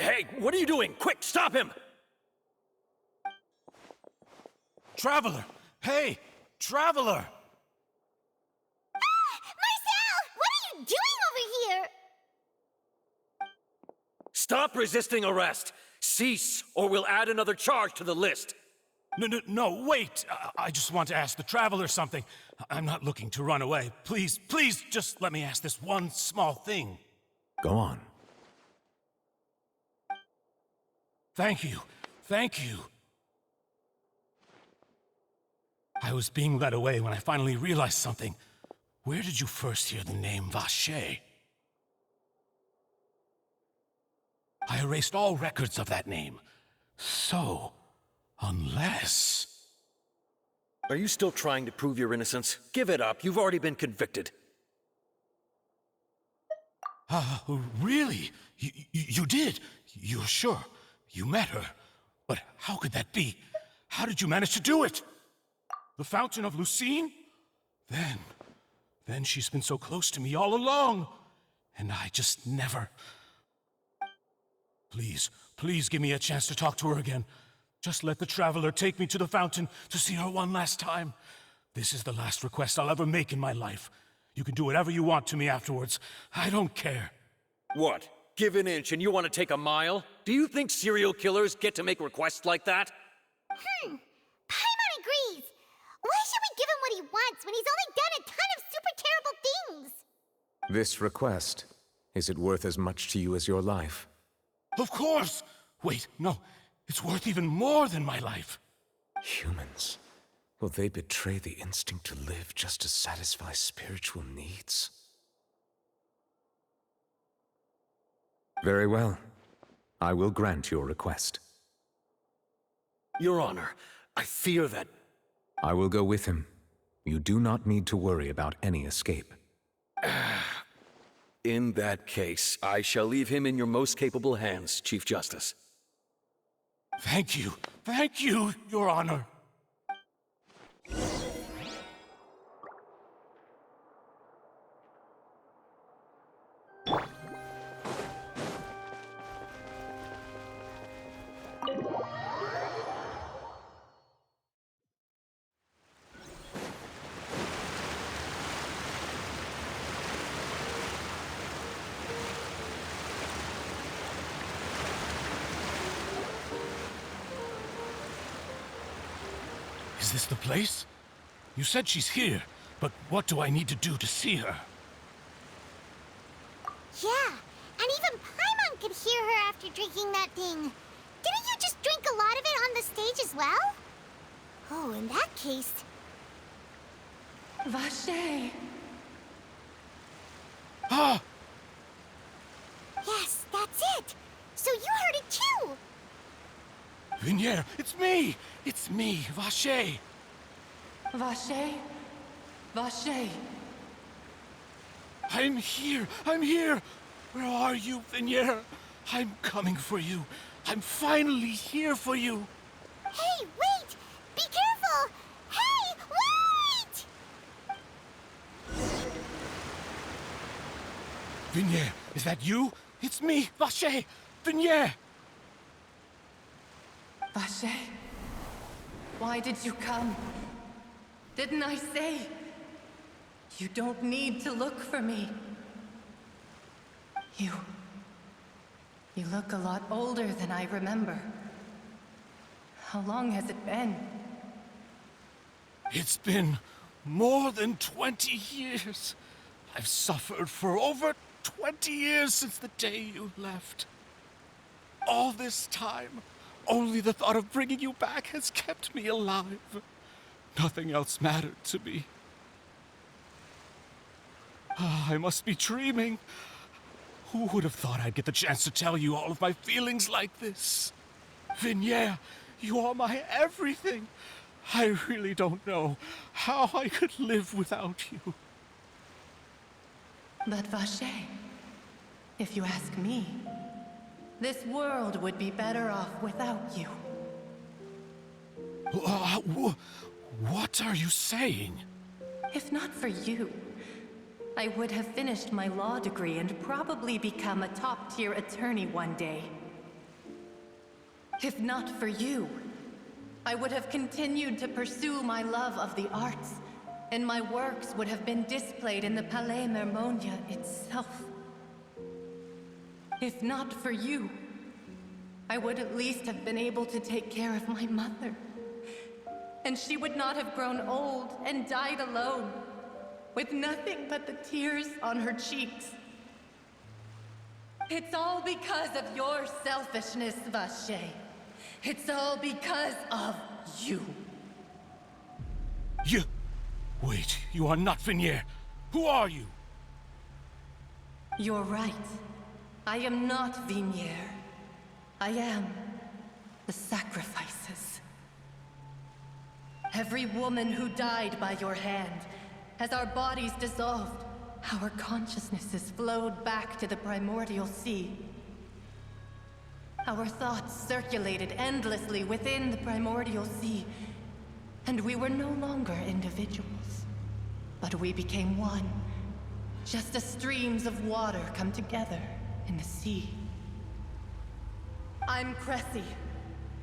Hey, what are you doing? Quick, stop him! Traveler! Hey! Traveler! Marcel! What are you doing over here? Stop resisting arrest! Cease, or we'll add another charge to the list. No, wait! I just want to ask the Traveler something. I'm not looking to run away. Please, just let me ask this one small thing. Go on. Thank you. I was being led away when I finally realized something. Where did you first hear the name Vacher? I erased all records of that name. So, unless... Are you still trying to prove your innocence? Give it up. You've already been convicted. Really? You did? You're sure? You met her? But how could that be? How did you manage to do it? The Fountain of Lucine? Then she's been so close to me all along. And I just never... Please give me a chance to talk to her again. Just let the Traveler take me to the fountain to see her one last time. This is the last request I'll ever make in my life. You can do whatever you want to me afterwards. I don't care. What? Give an inch and you want to take a mile? Do you think serial killers get to make requests like that? Paimon agrees. Why should we give him what he wants when he's only done a ton of super terrible things? This request, is it worth as much to you as your life? Of course! Wait, no. It's worth even more than my life. Humans. Will they betray the instinct to live just to satisfy spiritual needs? Very well. I will grant your request. Your Honor, I fear that... I will go with him. You do not need to worry about any escape. In that case, I shall leave him in your most capable hands, Chief Justice. Thank you, Your Honor. Is this the place? You said she's here, but what do I need to do to see her? Yeah, and even Paimon could hear her after drinking that thing. Didn't you just drink a lot of it on the stage as well? Oh, in that case... Vacher! Ah! Yes, that's it! So you heard it too! Vignier, it's me! It's me, Vacher! Vacher? Vacher! I'm here! Where are you, Vignier? I'm coming for you. I'm finally here for you. Hey, wait! Be careful! Hey, wait! Vignier, is that you? It's me, Vacher! Vignier! Vacher? Why did you come? Didn't I say? You don't need to look for me. You look a lot older than I remember. How long has it been? It's been more than 20 years. I've suffered for over 20 years since the day you left. All this time, only the thought of bringing you back has kept me alive. Nothing else mattered to me. I must be dreaming. Who would have thought I'd get the chance to tell you all of my feelings like this? Vignier, you are my everything. I really don't know how I could live without you. But Vacher, if you ask me, this world would be better off without you. What are you saying? If not for you, I would have finished my law degree and probably become a top-tier attorney one day. If not for you, I would have continued to pursue my love of the arts, and my works would have been displayed in the Palais Mermonia itself. If not for you, I would at least have been able to take care of my mother. And she would not have grown old and died alone, with nothing but the tears on her cheeks. It's all because of your selfishness, Vache. It's all because of you. You... Wait, you are not Vignier. Who are you? You're right. I am not Vignier. I am the sacrifices. Every woman who died by your hand, as our bodies dissolved, our consciousnesses flowed back to the primordial sea. Our thoughts circulated endlessly within the primordial sea, and we were no longer individuals, but we became one, just as streams of water come together in the sea. I'm Cressy.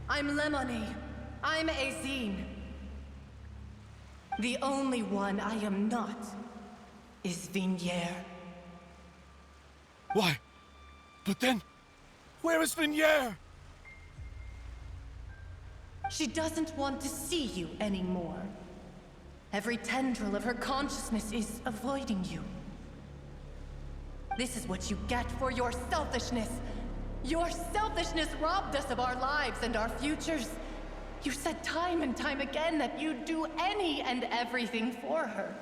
I'm Lemonade. I'm Azine. The only one I am not is Vignier. Why? But then... Where is Vignier? She doesn't want to see you anymore. Every tendril of her consciousness is avoiding you. This is what you get for your selfishness. Your selfishness robbed us of our lives and our futures. You said time and time again that you'd do any and everything for her.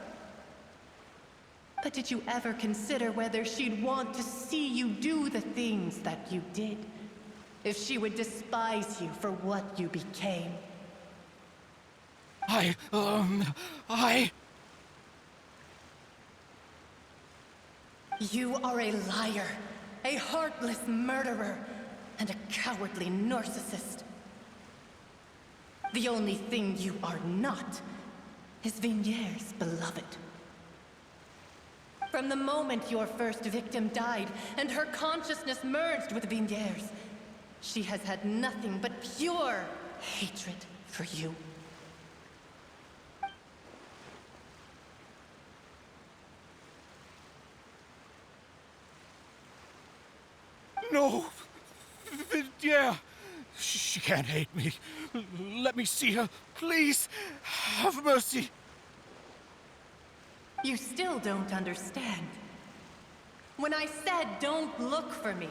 But did you ever consider whether she'd want to see you do the things that you did? If she would despise you for what you became? You are a liar, a heartless murderer, and a cowardly narcissist. The only thing you are not is Vignier's beloved. From the moment your first victim died and her consciousness merged with Vignier's, she has had nothing but pure hatred for you. No! Vignier! She can't hate me. Let me see her. Please, have mercy. You still don't understand. When I said don't look for me,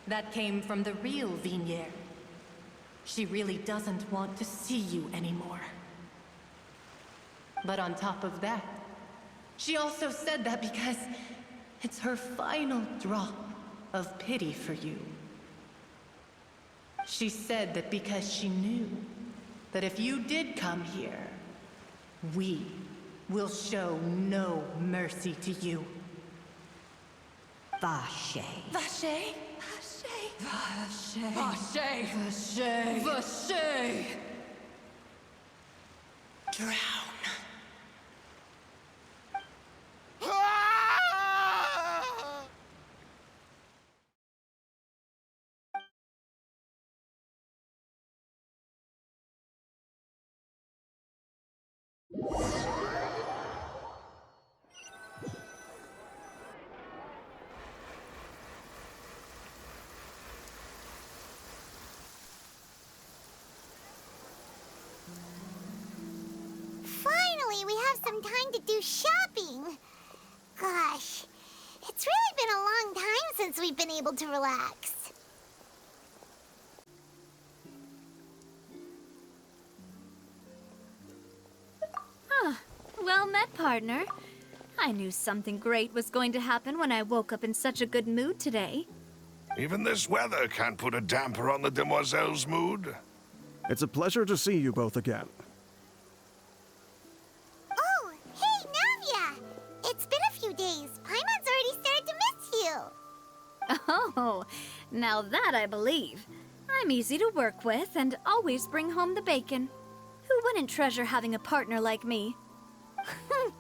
that came from the real Vignier. She really doesn't want to see you anymore. But on top of that, she also said that because it's her final drop of pity for you. She said that because she knew that if you did come here, we will show no mercy to you. Vache. Vache? Vache? Vache? Vache? Vache? Drown. Finally, we have some time to do shopping. Gosh, it's really been a long time since we've been able to relax. Well met, partner. I knew something great was going to happen when I woke up in such a good mood today. Even this weather can't put a damper on the demoiselle's mood. It's a pleasure to see you both again. Oh, hey, Navia! It's been a few days. Paimon's already started to miss you. Oh, now that I believe. I'm easy to work with and always bring home the bacon. Who wouldn't treasure having a partner like me?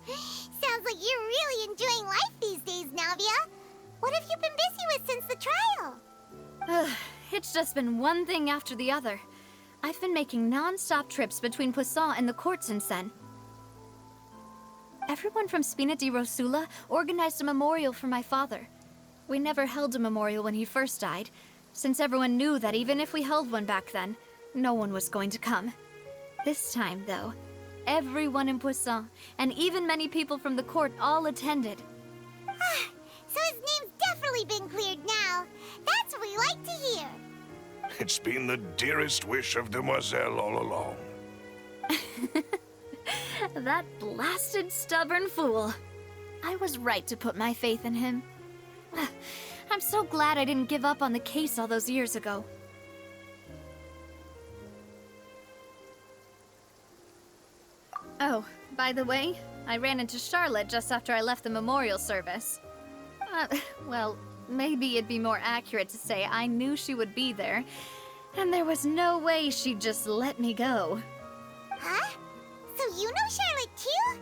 Sounds like you're really enjoying life these days, Navia. What have you been busy with since the trial? It's just just been one thing after the other. I've been making non-stop trips between Poisson and the court since then. Everyone from Spina di Rosula organized a memorial for my father. We never held a memorial when he first died, since everyone knew that even if we held one back then, no one was going to come. This time, though, everyone in Poisson, and even many people from the court, all attended. So his name's definitely been cleared now. That's what we like to hear. It's been the dearest wish of Demoiselle all along. That blasted stubborn fool. I was right to put my faith in him. I'm so glad I didn't give up on the case all those years ago. Oh, by the way, I ran into Charlotte just after I left the memorial service. Well, maybe it'd be more accurate to say I knew she would be there, and there was no way she'd just let me go. Huh? So you know Charlotte too?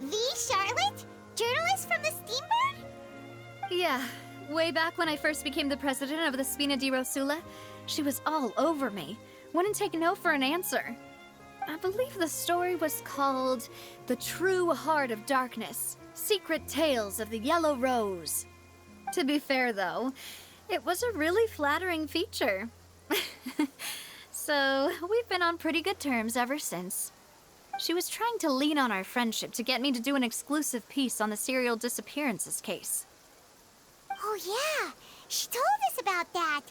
The Charlotte? Journalist from the Steambird? Yeah, way back when I first became the president of the Spina di Rosula, she was all over me. Wouldn't take no for an answer. I believe the story was called The True Heart of Darkness, Secret Tales of the Yellow Rose. To be fair, though, it was a really flattering feature. So, we've been on pretty good terms ever since. She was trying to lean on our friendship to get me to do an exclusive piece on the serial disappearances case. Oh yeah, she told us about that.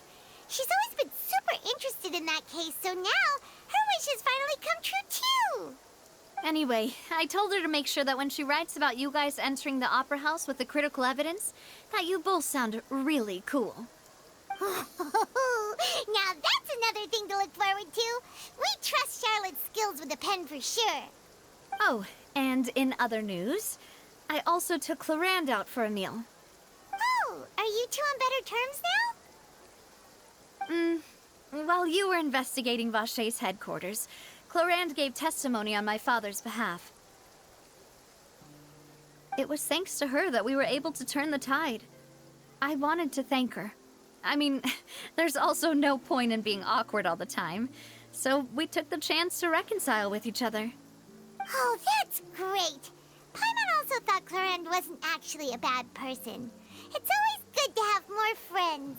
She's always been super interested in that case, so now her wish has finally come true too. Anyway, I told her to make sure that when she writes about you guys entering the opera house with the critical evidence, that you both sound really cool. Now that's another thing to look forward to. We trust Charlotte's skills with a pen for sure. Oh, and in other news, I also took Clarand out for a meal. Oh, are you two on better terms now? While you were investigating Vaché's headquarters, Clarand gave testimony on my father's behalf. It was thanks to her that we were able to turn the tide. I wanted to thank her. I mean, there's also no point in being awkward all the time, so we took the chance to reconcile with each other. Oh, that's great. Paimon also thought Clarand wasn't actually a bad person. It's always good to have more friends.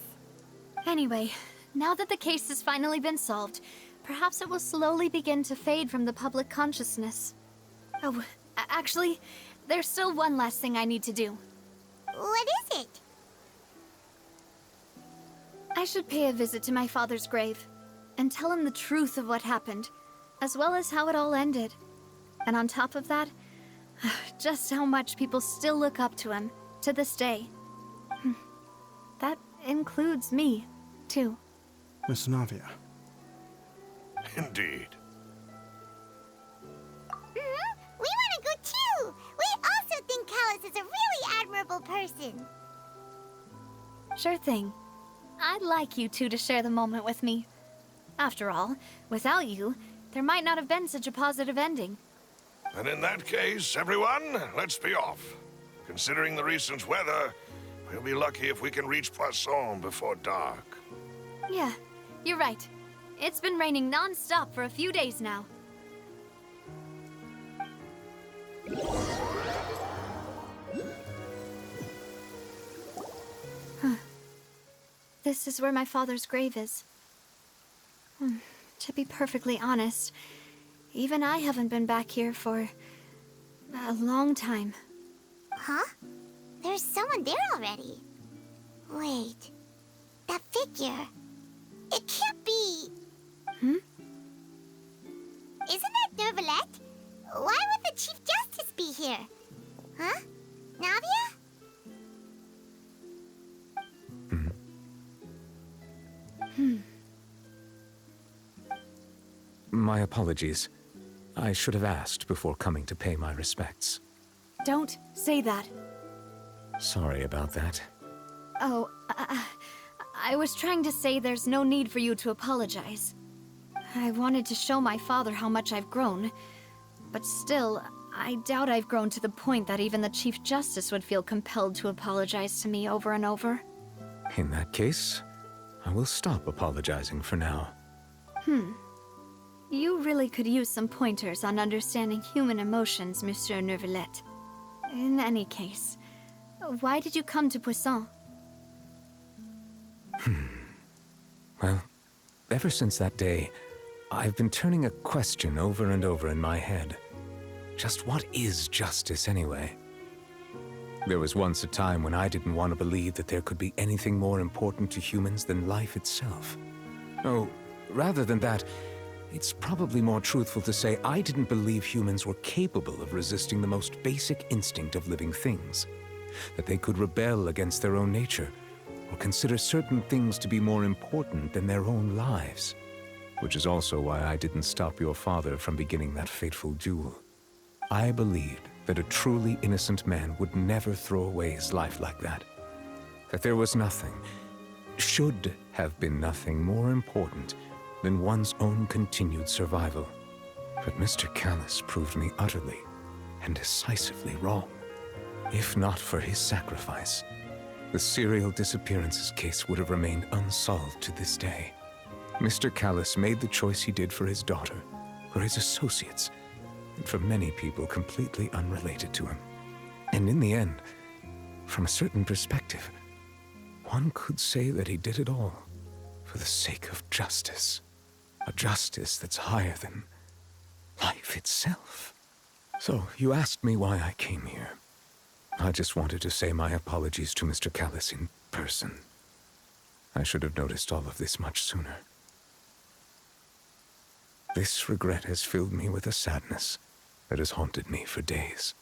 Anyway, now that the case has finally been solved, perhaps it will slowly begin to fade from the public consciousness. Oh, actually, there's still one last thing I need to do. What is it? I should pay a visit to my father's grave and tell him the truth of what happened, as well as how it all ended. And on top of that, just how much people still look up to him to this day. That includes me, too. Miss Navia. Indeed. We want to go too. We also think Callus is a really admirable person. Sure thing. I'd like you two to share the moment with me. After all, without you, there might not have been such a positive ending. And in that case, everyone, let's be off. Considering the recent weather, we'll be lucky if we can reach Poisson before dark. Yeah, you're right. It's been raining non-stop for a few days now. This is where my father's grave is. To be perfectly honest, even I haven't been back here for a long time. Huh? There's someone there already. Wait. That figure. It can't be. Isn't that Nervalette? Why would the Chief Justice be here? Huh? Navia? My apologies. I should have asked before coming to pay my respects. Don't say that. Sorry about that. Oh, I was trying to say there's no need for you to apologize. I wanted to show my father how much I've grown, but still, I doubt I've grown to the point that even the Chief Justice would feel compelled to apologize to me over and over. In that case, I will stop apologizing for now. You really could use some pointers on understanding human emotions, Monsieur Neuvillette. In any case, why did you come to Poisson? Well, ever since that day, I've been turning a question over and over in my head. Just what is justice anyway? There was once a time when I didn't want to believe that there could be anything more important to humans than life itself. Oh, rather than that, it's probably more truthful to say I didn't believe humans were capable of resisting the most basic instinct of living things. That they could rebel against their own nature, or consider certain things to be more important than their own lives. Which is also why I didn't stop your father from beginning that fateful duel. I believed that a truly innocent man would never throw away his life like that. That there was nothing, should have been nothing more important than one's own continued survival. But Mr. Callis proved me utterly and decisively wrong. If not for his sacrifice, the serial disappearances case would have remained unsolved to this day. Mr. Callis made the choice he did for his daughter, for his associates, and for many people completely unrelated to him. And in the end, from a certain perspective, one could say that he did it all for the sake of justice. A justice that's higher than life itself. So, you asked me why I came here. I just wanted to say my apologies to Mr. Callis in person. I should have noticed all of this much sooner. This regret has filled me with a sadness that has haunted me for days.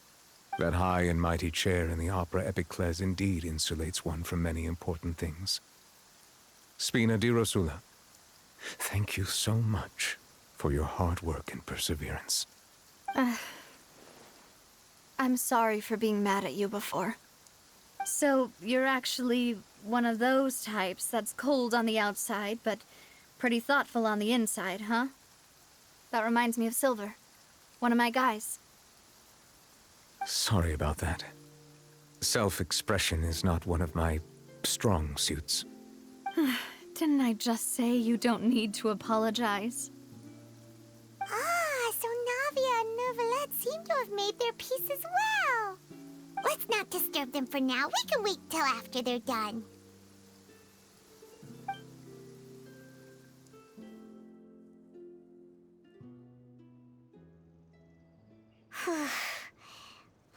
That high and mighty chair in the Opera Epiclese indeed insulates one from many important things. Spina di Rosula, thank you so much for your hard work and perseverance. I'm sorry for being mad at you before. So, you're actually one of those types that's cold on the outside, but pretty thoughtful on the inside, huh? That reminds me of Silver, one of my guys. Sorry about that. Self-expression is not one of my strong suits. Didn't I just say you don't need to apologize? Ah, so Navia and Neuvillette seem to have made their peace as well. Let's not disturb them for now. We can wait till after they're done.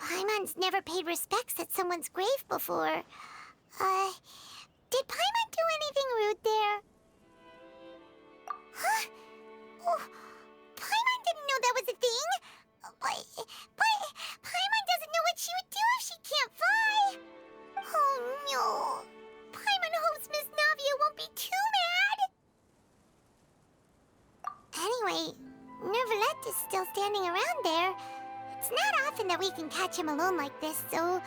Paimon's never paid respects at someone's grave before. Did Paimon do anything rude there? Huh? Oh, Paimon didn't know that was a thing. But Paimon doesn't know what she would do if she can't fly. Oh no. Paimon hopes Miss Navia won't be too mad. Anyway, Neuvillette is still standing around there. It's not often that we can catch him alone like this, so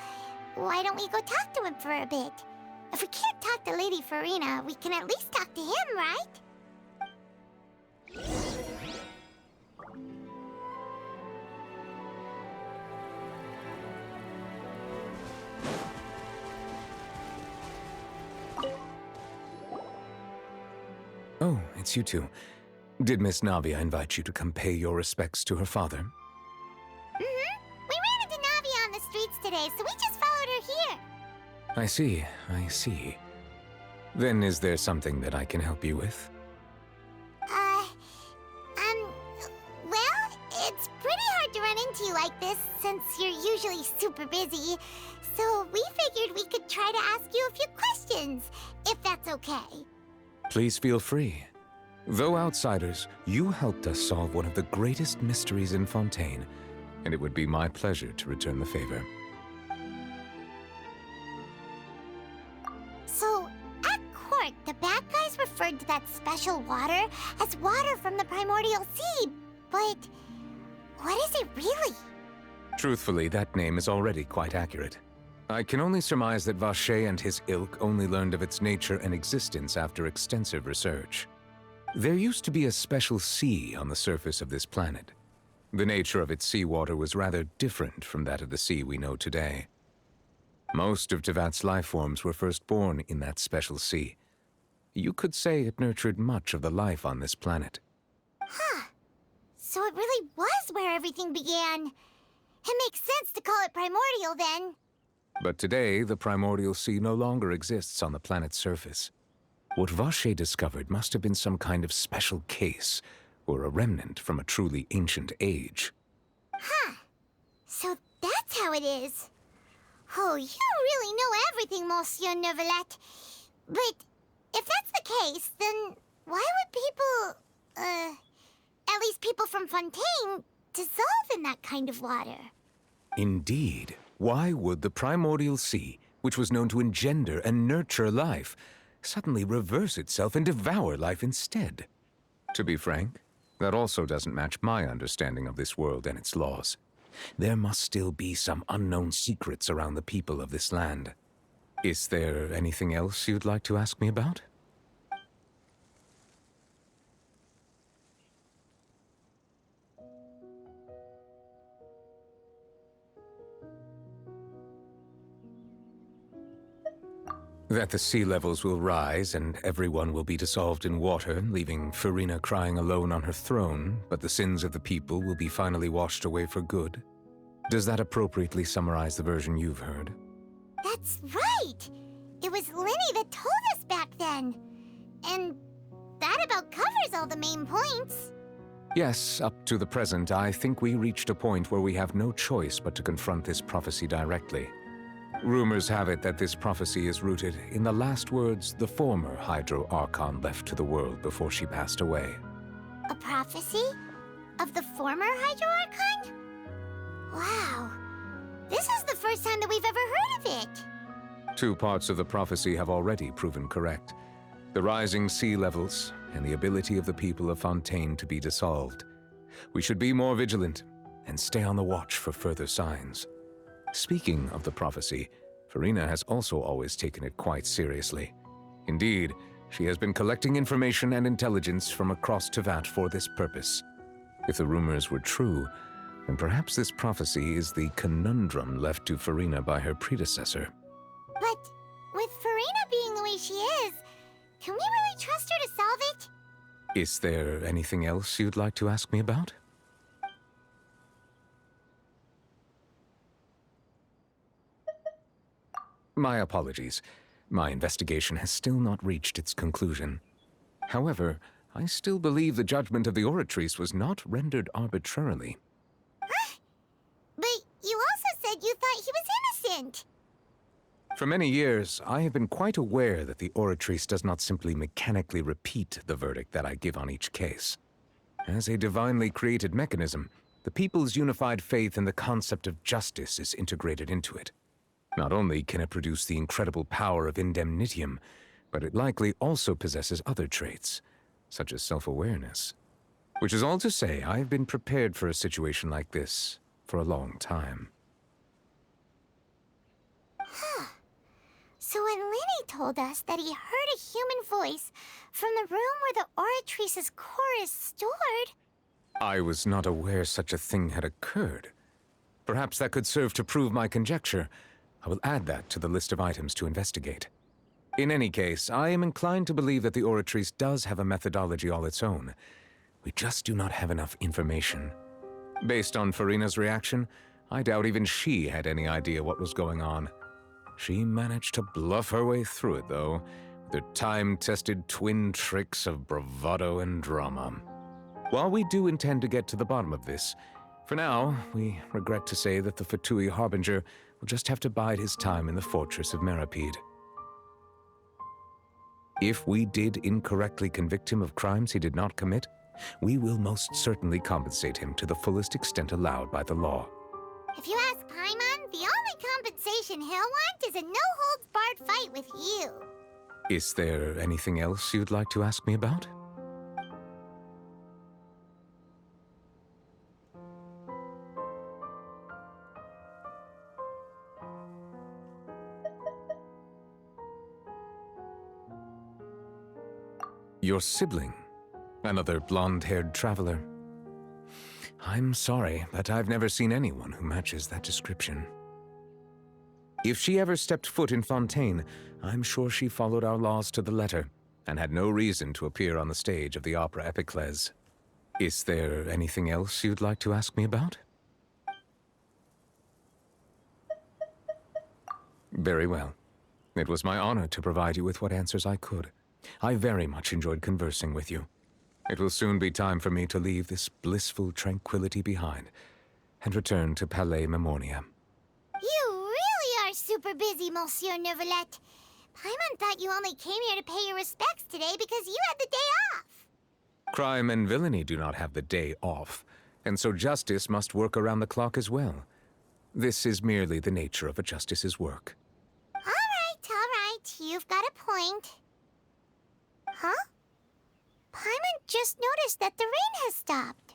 why don't we go talk to him for a bit? If we can't talk to Lady Farina, we can at least talk to him, right? Oh, it's you two. Did Miss Navia invite you to come pay your respects to her father? We ran into Navia on the streets today, so we just followed her here. I see. Then is there something that I can help you with? Well, it's pretty hard to run into you like this, since you're usually super busy. So we figured we could try to ask you a few questions, if that's okay. Please feel free. Though outsiders, you helped us solve one of the greatest mysteries in Fontaine, and it would be my pleasure to return the favor. So, at court, the bad guys referred to that special water as water from the primordial sea. But what is it really? Truthfully, that name is already quite accurate. I can only surmise that Vacher and his ilk only learned of its nature and existence after extensive research. There used to be a special sea on the surface of this planet. The nature of its seawater was rather different from that of the sea we know today. Most of Tevat's life forms were first born in that special sea. You could say it nurtured much of the life on this planet. So it really was where everything began. It makes sense to call it primordial then. But today, the primordial sea no longer exists on the planet's surface. What Vache discovered must have been some kind of special case, or a remnant from a truly ancient age. So that's how it is. Oh, you really know everything, Monsieur Neuvillette. But if that's the case, then why would people, at least people from Fontaine, dissolve in that kind of water? Indeed. Why would the primordial sea, which was known to engender and nurture life, suddenly reverse itself and devour life instead? To be frank, that also doesn't match my understanding of this world and its laws. There must still be some unknown secrets around the people of this land. Is there anything else you'd like to ask me about? That the sea levels will rise and everyone will be dissolved in water, leaving Farina crying alone on her throne, but the sins of the people will be finally washed away for good. Does that appropriately summarize the version you've heard? That's right! It was Linny that told us back then. And that about covers all the main points. Yes, up to the present, I think we reached a point where we have no choice but to confront this prophecy directly. Rumors have it that this prophecy is rooted in the last words the former Hydro Archon left to the world before she passed away. A prophecy? Of the former Hydro Archon? Wow. This is the first time that we've ever heard of it. 2 parts of the prophecy have already proven correct. The rising sea levels and the ability of the people of Fontaine to be dissolved. We should be more vigilant and stay on the watch for further signs. Speaking of the prophecy, Farina has also always taken it quite seriously. Indeed, she has been collecting information and intelligence from across Tevat for this purpose. If the rumors were true, then perhaps this prophecy is the conundrum left to Farina by her predecessor. But with Farina being the way she is, can we really trust her to solve it? Is there anything else you'd like to ask me about? My apologies. My investigation has still not reached its conclusion. However, I still believe the judgment of the Oratrice was not rendered arbitrarily. But you also said you thought he was innocent. For many years, I have been quite aware that the Oratrice does not simply mechanically repeat the verdict that I give on each case. As a divinely created mechanism, the people's unified faith in the concept of justice is integrated into it. Not only can it produce the incredible power of indemnitium, but it likely also possesses other traits, such as self-awareness. Which is all to say, I have been prepared for a situation like this for a long time. So when Linny told us that he heard a human voice from the room where the Oratrice's core is stored... I was not aware such a thing had occurred. Perhaps that could serve to prove my conjecture. I will add that to the list of items to investigate. In any case, I am inclined to believe that the Oratrice does have a methodology all its own. We just do not have enough information. Based on Farina's reaction, I doubt even she had any idea what was going on. She managed to bluff her way through it, though, with her time-tested twin tricks of bravado and drama. While we do intend to get to the bottom of this, for now, we regret to say that the Fatui Harbinger will just have to bide his time in the fortress of Meripede. If we did incorrectly convict him of crimes he did not commit, we will most certainly compensate him to the fullest extent allowed by the law. If you ask Paimon, the only compensation he'll want is a no-holds-barred fight with you. Is there anything else you'd like to ask me about? Your sibling, another blonde-haired traveler. I'm sorry, but I've never seen anyone who matches that description. If she ever stepped foot in Fontaine, I'm sure she followed our laws to the letter. and had no reason to appear on the stage of the opera Epicles. Is there anything else you'd like to ask me about? Very well. It was my honor to provide you with what answers I could. I very much enjoyed conversing with you. It will soon be time for me to leave this blissful tranquility behind and return to Palais Memornia. You really are super busy, Monsieur Neuvillette. Paimon thought you only came here to pay your respects today because you had the day off. Crime and villainy do not have the day off, and so justice must work around the clock as well. This is merely the nature of a justice's work. All right. You've got a point. Huh? Paimon just noticed that the rain has stopped.